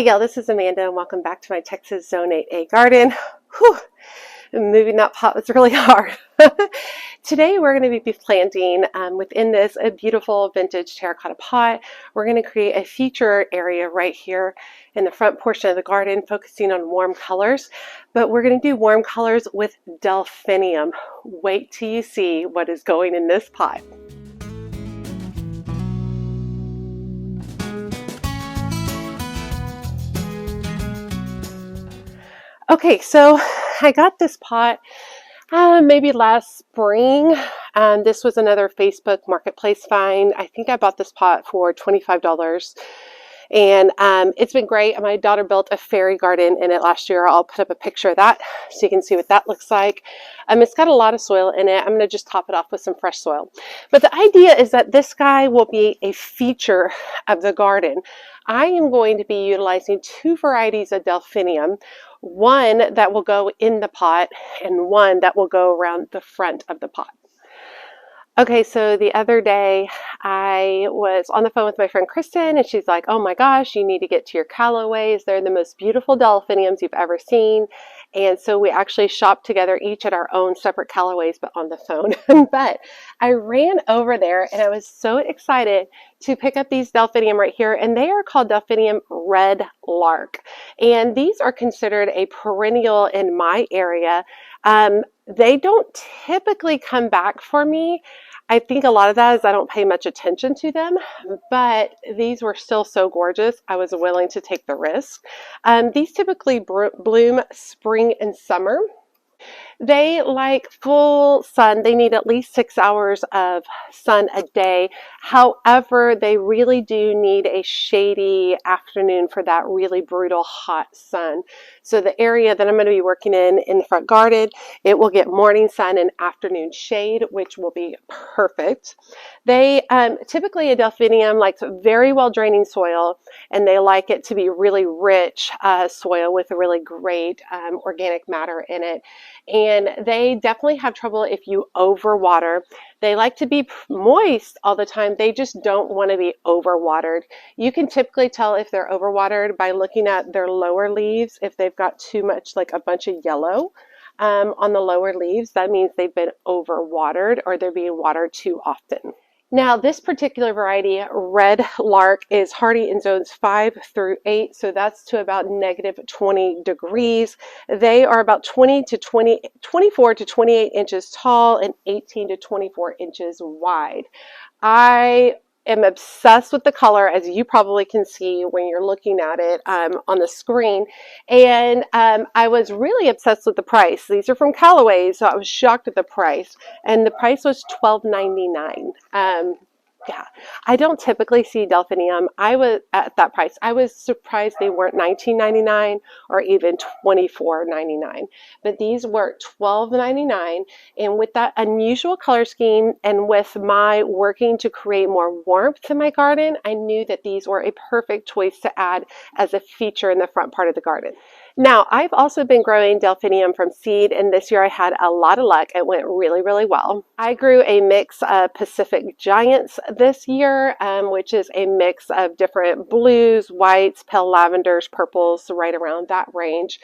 Hey y'all, this is Amanda and welcome back to my Texas Zone 8A garden. Whew, moving that pot was really hard. Today we're going to be planting within this a beautiful vintage terracotta pot. We're going to create a feature area right here in the front portion of the garden focusing on warm colors, but we're going to do warm colors with Delphinium. Wait till you see what is going in this pot. Okay, so I got this pot maybe last spring. This was another Facebook Marketplace find. I think I bought this pot for $25. And it's been great. My daughter built a fairy garden in it last year. I'll put up a picture of that so you can see what that looks like. It's got a lot of soil in it. I'm going to just top it off with some fresh soil. But the idea is that this guy will be a feature of the garden. I am going to be utilizing two varieties of Delphinium, one that will go in the pot and one that will go around the front of the pot. Okay, so the other day I was on the phone with my friend Kristen and she's like, oh my gosh, you need to get to your Callaways. They're the most beautiful Delphiniums you've ever seen. And so we actually shopped together, each at our own separate Callaways, but on the phone. But I ran over there and I was so excited to pick up these Delphinium right here, and they are called Delphinium Red Lark. And these are considered a perennial in my area. They don't typically come back for me. I think a lot of that is I don't pay much attention to them, but these were still so gorgeous. I was willing to take the risk. These typically bloom spring and summer. They like full sun. They need at least 6 hours of sun a day. However, they really do need a shady afternoon for that really brutal hot sun. So the area that I'm going to be working in the front garden, it will get morning sun and afternoon shade, which will be perfect. They typically a Delphinium likes very well draining soil, and they like it to be really rich soil with a really great organic matter in it. And they definitely have trouble if you overwater. They like to be moist all the time. They just don't want to be overwatered. You can typically tell if they're overwatered by looking at their lower leaves. If they've got too much, like a bunch of yellow on the lower leaves, that means they've been overwatered or they're being watered too often. Now, this particular variety, Red Lark, is hardy in zones 5 through 8, so that's to about -20 degrees. They are about 24 to 28 inches tall and 18 to 24 inches wide. I am obsessed with the color, as you probably can see when you're looking at it on the screen, and I was really obsessed with the price. These are from Callaways, so I was shocked at the price, and the price was $12.99. Yeah, I don't typically see Delphinium. I was at that price. I was surprised they weren't $19.99 or even $24.99, but these were $12.99. And with that unusual color scheme and with my working to create more warmth in my garden, I knew that these were a perfect choice to add as a feature in the front part of the garden. Now, I've also been growing Delphinium from seed, and this year I had a lot of luck. It went really, really well. I grew a mix of Pacific Giants this year, which is a mix of different blues, whites, pale lavenders, purples, right around that range.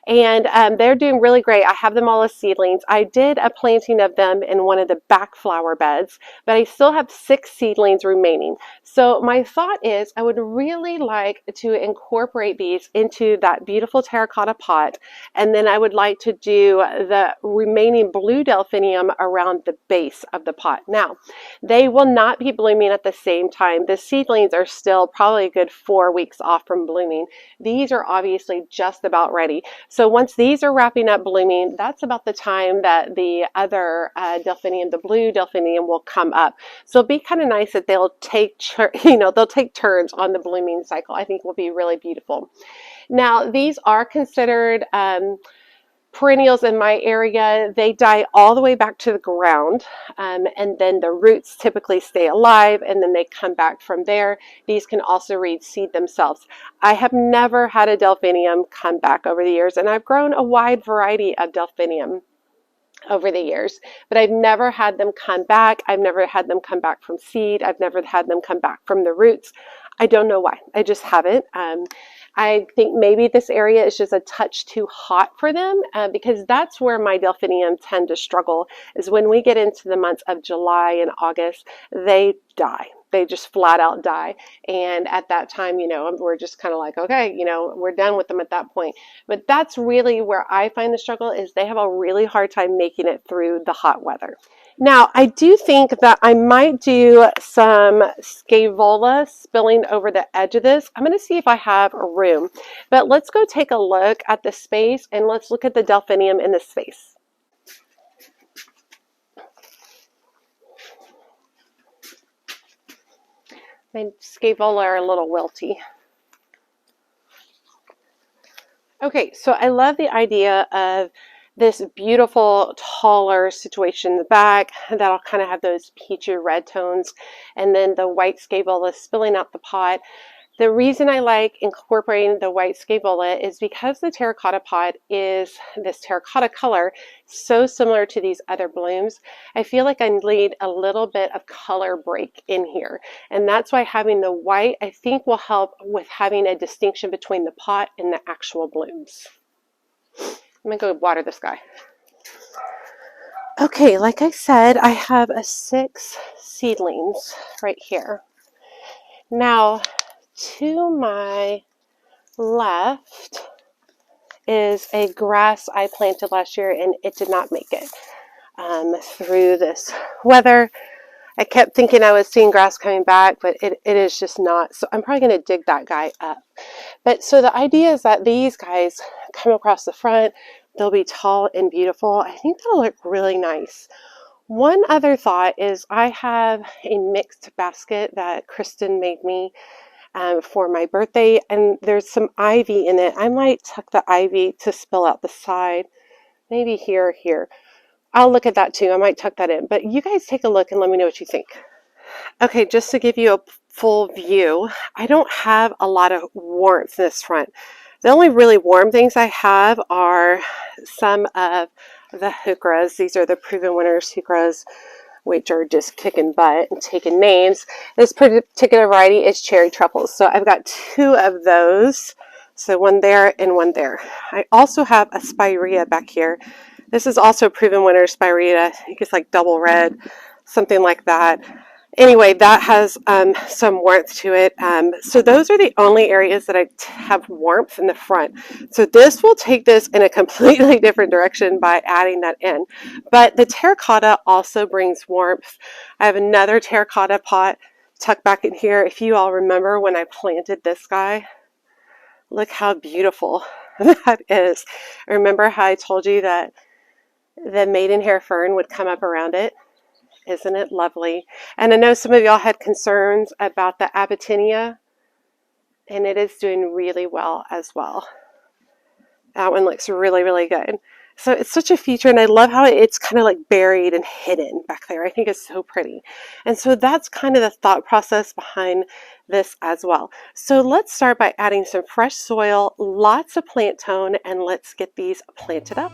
And they're doing really great. I have them all as seedlings. I did a planting of them in one of the back flower beds, but I still have 6 seedlings remaining. So my thought is I would really like to incorporate these into that beautiful terracotta pot, and then I would like to do the remaining blue Delphinium around the base of the pot. Now, they will not be blooming at the same time. The seedlings are still probably a good 4 weeks off from blooming. These are obviously just about ready. So once these are wrapping up blooming, that's about the time that the other Delphinium, the blue Delphinium, will come up. So it'll be kind of nice that they'll take turns on the blooming cycle. I think will be really beautiful. Now, these are considered perennials in my area. They die all the way back to the ground, and then the roots typically stay alive, and then they come back from there. These can also reseed themselves. I have never had a Delphinium come back over the years, and I've grown a wide variety of Delphinium over the years, but I've never had them come back. I've never had them come back from seed. I've never had them come back from the roots. I don't know why. I just haven't. I think maybe this area is just a touch too hot for them because that's where my delphinium tend to struggle, is when we get into the months of July and August, they die. They just flat out die. And at that time, you know, we're just kind of like, okay, you know, we're done with them at that point. But that's really where I find the struggle, is they have a really hard time making it through the hot weather. Now, I do think that I might do some scaevola spilling over the edge of this. I'm going to see if I have a room. But let's go take a look at the space, and let's look at the delphinium in the space. My scaevola are a little wilty. Okay, so I love the idea of this beautiful, taller situation in the back that'll kind of have those peachy red tones, and then the white scaevola spilling out the pot. The reason I like incorporating the white scaevola is because the terracotta pot is this terracotta color, so similar to these other blooms. I feel like I need a little bit of color break in here. And that's why having the white, I think, will help with having a distinction between the pot and the actual blooms. I'm going to go water this guy. Okay, like I said, I have 6 seedlings right here. Now, to my left is a grass I planted last year, and it did not make it through this weather. I kept thinking I was seeing grass coming back, but it is just not. So I'm probably going to dig that guy up. But so the idea is that these guys come across the front. They'll be tall and beautiful. I think they'll look really nice. One other thought is I have a mixed basket that Kristen made me for my birthday, and there's some ivy in it. I might tuck the ivy to spill out the side, maybe here or here. I'll look at that too. I might tuck that in, but you guys take a look and let me know what you think. Okay, just to give you a full view, I don't have a lot of warmth in this front. The only really warm things I have are some of the heucheras. These are the Proven Winners heucheras, which are just kicking butt and taking names. This particular variety is cherry truffles. So I've got 2 of those. So one there and one there. I also have a spirea back here. This is also Proven Winner spirea. I think it's like double red, something like that. Anyway, that has some warmth to it. So those are the only areas that I have warmth in the front. So this will take this in a completely different direction by adding that in. But the terracotta also brings warmth. I have another terracotta pot tucked back in here. If you all remember when I planted this guy, look how beautiful that is. Remember how I told you that the maidenhair fern would come up around it? Isn't it lovely? And I know some of y'all had concerns about the abytinia, and it is doing really well as well. That one looks really, really good. So it's such a feature, and I love how it's kind of like buried and hidden back there. I think it's so pretty. And so that's kind of the thought process behind this as well. So let's start by adding some fresh soil, lots of plant tone, and let's get these planted up.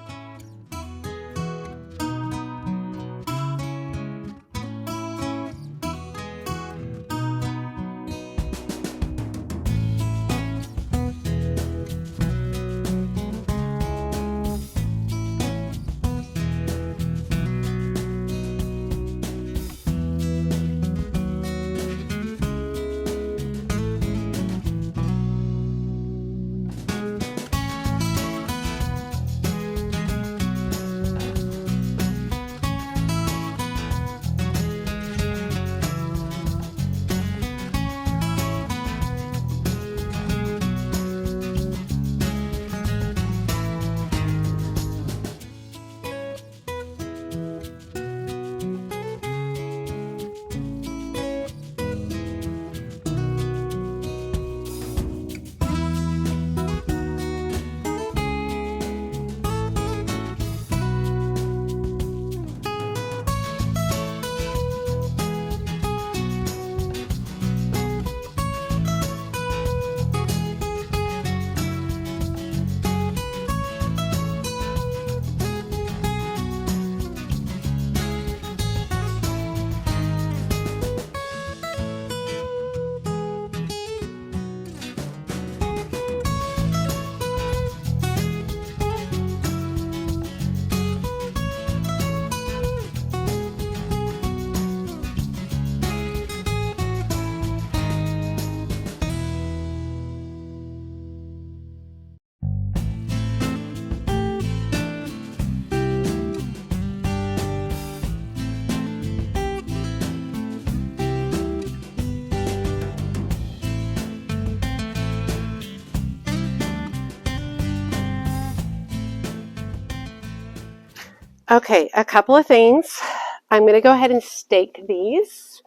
Okay, a couple of things. I'm going to go ahead and stake these,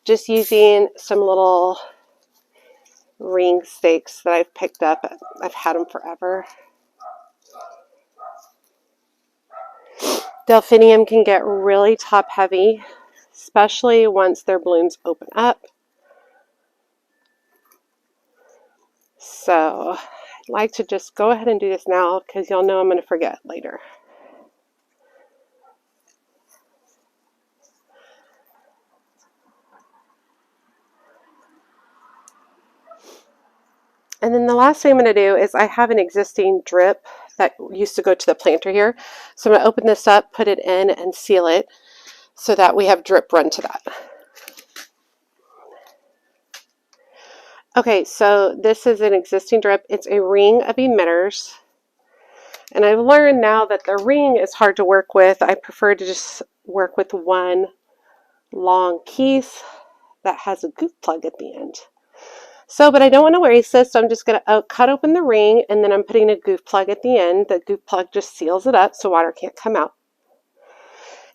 just using some little ring stakes that I've picked up. I've had them forever. Delphinium can get really top heavy, especially once their blooms open up. So I'd like to just go ahead and do this now because y'all know I'm going to forget later. And then the last thing I'm going to do is I have an existing drip that used to go to the planter here. So I'm going to open this up, put it in, and seal it so that we have drip run to that. Okay, so this is an existing drip. It's a ring of emitters. And I've learned now that the ring is hard to work with. I prefer to just work with one long piece that has a goof plug at the end. So, but I don't want to waste this, so I'm just going to cut open the ring, and then I'm putting a goof plug at the end. The goof plug just seals it up so water can't come out.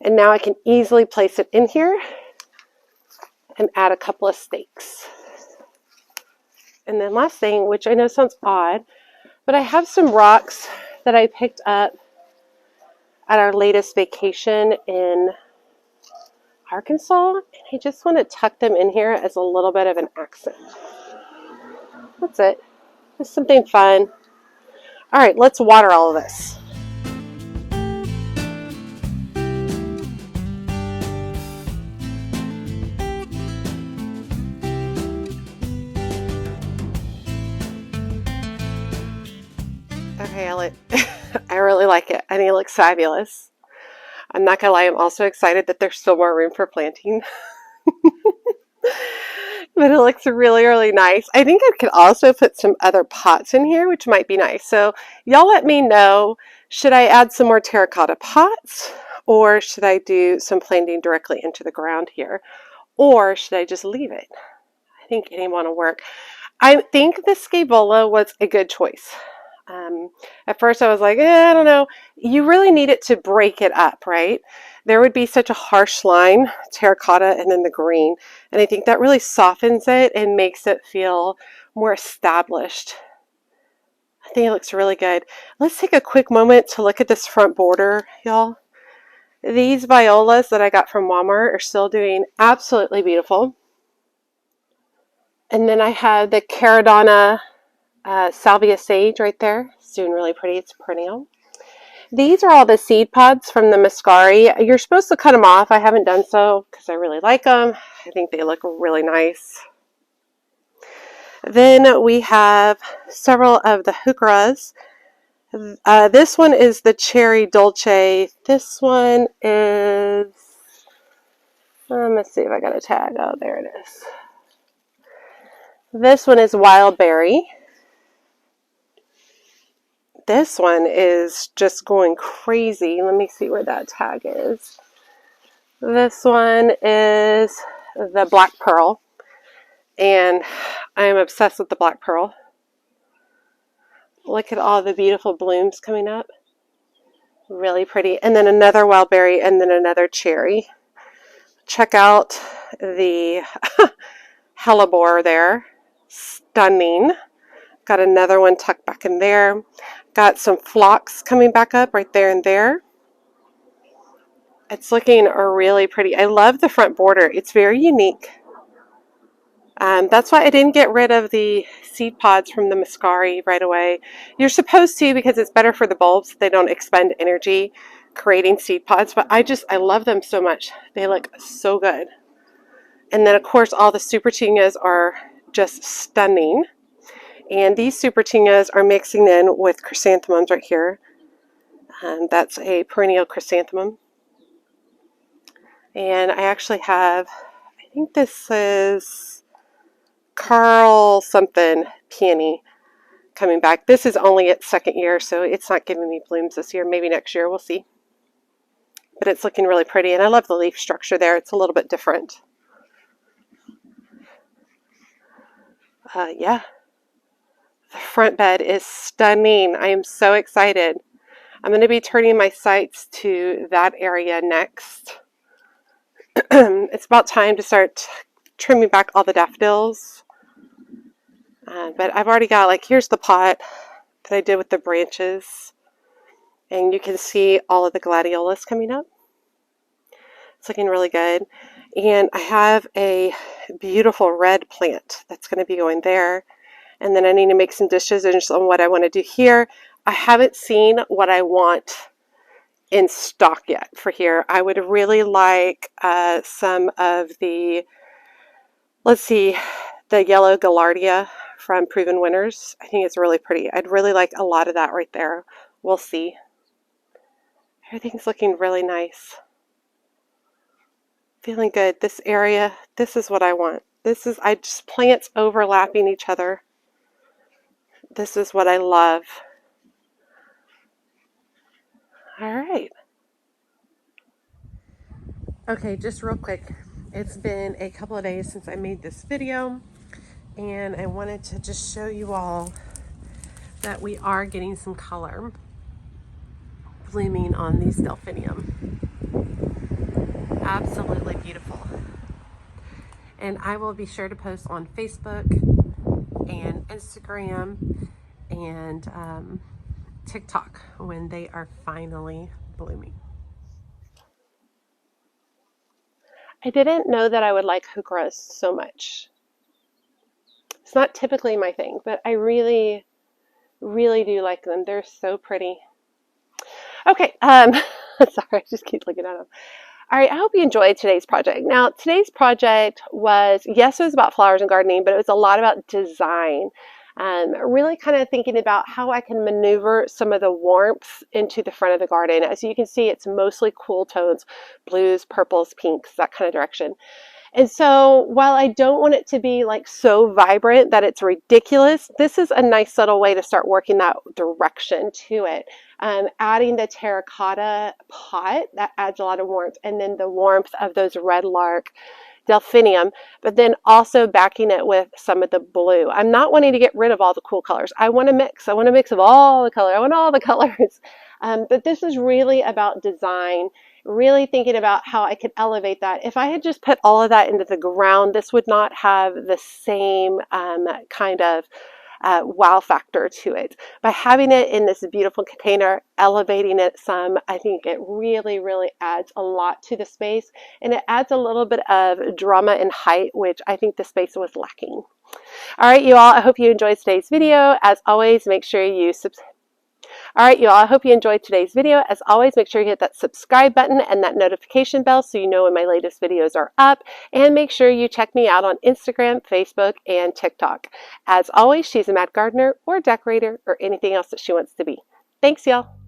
And now I can easily place it in here and add a couple of stakes. And then last thing, which I know sounds odd, but I have some rocks that I picked up at our latest vacation in Arkansas, and I just want to tuck them in here as a little bit of an accent. That's it. Just something fun. All right, let's water all of this. Okay, I really like it. I think it looks fabulous. I'm not gonna lie, I'm also excited that there's still more room for planting. But it looks really, really nice. I think I could also put some other pots in here, which might be nice. So y'all let me know, should I add some more terracotta pots, or should I do some planting directly into the ground here? Or should I just leave it? I think any one will work. I think the scaevola was a good choice. At first I was like, I don't know. You really need it to break it up, right? There would be such a harsh line, terracotta and then the green. And I think that really softens it and makes it feel more established. I think it looks really good. Let's take a quick moment to look at this front border, y'all. These violas that I got from Walmart are still doing absolutely beautiful. And then I have the Caradonna salvia sage right there. It's doing really pretty. It's perennial. These are all the seed pods from the muscari. You're supposed to cut them off. I haven't done so because I really like them. I think they look really nice. Then we have several of the heucheras. This one is the cherry dolce. This one is, let's see if I got a tag. Oh, there it is. This one is wild berry. This one is just going crazy. Let me see where that tag is. This one is the black pearl, and I am obsessed with the black pearl. Look at all the beautiful blooms coming up. Really pretty. And then another wild berry, and then another cherry. Check out the hellebore there. Stunning. Got another one tucked back in there. Got some phlox coming back up right there and there. It's looking really pretty. I love the front border. It's very unique. That's why I didn't get rid of the seed pods from the muscari right away. You're supposed to, because it's better for the bulbs. They don't expend energy creating seed pods, but I love them so much. They look so good. And then of course all the supertingas are just stunning. And these supertingas are mixing in with chrysanthemums right here. That's a perennial chrysanthemum. And I actually have, I think this is Carl something peony coming back. This is only its second year, so it's not giving me blooms this year. Maybe next year, we'll see. But it's looking really pretty, and I love the leaf structure there. It's a little bit different. Yeah. The front bed is stunning. I am so excited. I'm going to be turning my sights to that area next. It's about time to start trimming back all the daffodils. But I've already got, like, here's the pot that I did with the branches. And you can see all of the gladiolas coming up. It's looking really good. And I have a beautiful red plant that's going to be going there. And then I need to make some decisions on what I want to do here. I haven't seen what I want in stock yet for here. I would really like some of the, let's see, the yellow gaillardia from Proven Winners. I think it's really pretty. I'd really like a lot of that right there. We'll see. Everything's looking really nice. Feeling good. This area, this is what I want. This is, I just plants overlapping each other. This is what I love. All right. Okay, just real quick. It's been a couple of days since I made this video, and I wanted to just show you all that we are getting some color blooming on these Delphinium. Absolutely beautiful. And I will be sure to post on Facebook and Instagram and TikTok when they are finally blooming. I didn't know that I would like heucheras so much. It's not typically my thing, but I really, really do like them. They're so pretty. Okay, sorry, I just keep looking at them. All right, I hope you enjoyed today's project. Now, today's project was, yes, it was about flowers and gardening, but it was a lot about design. Really kind of thinking about how I can maneuver some of the warmth into the front of the garden. As you can see, it's mostly cool tones, blues, purples, pinks, that kind of direction. And so while I don't want it to be like so vibrant that it's ridiculous, this is a nice subtle way to start working that direction to it. Adding the terracotta pot, that adds a lot of warmth, and then the warmth of those red lark delphinium, but then also backing it with some of the blue. I'm not wanting to get rid of all the cool colors. I want to mix. I want a mix of all the color. I want all the colors. But this is really about design, really thinking about how I could elevate that. If I had just put all of that into the ground, this would not have the same kind of wow factor to it. By having it in this beautiful container, elevating it some, I think it really, really adds a lot to the space, and it adds a little bit of drama and height, which I think the space was lacking. All right, you all, I hope you enjoyed today's video. As always, make sure you subscribe. All right, you all, I hope you enjoyed today's video. As always, make sure you hit that subscribe button and that notification bell so you know when my latest videos are up. And make sure you check me out on Instagram, Facebook, and TikTok. As always, she's a mad gardener or decorator or anything else that she wants to be. Thanks, y'all.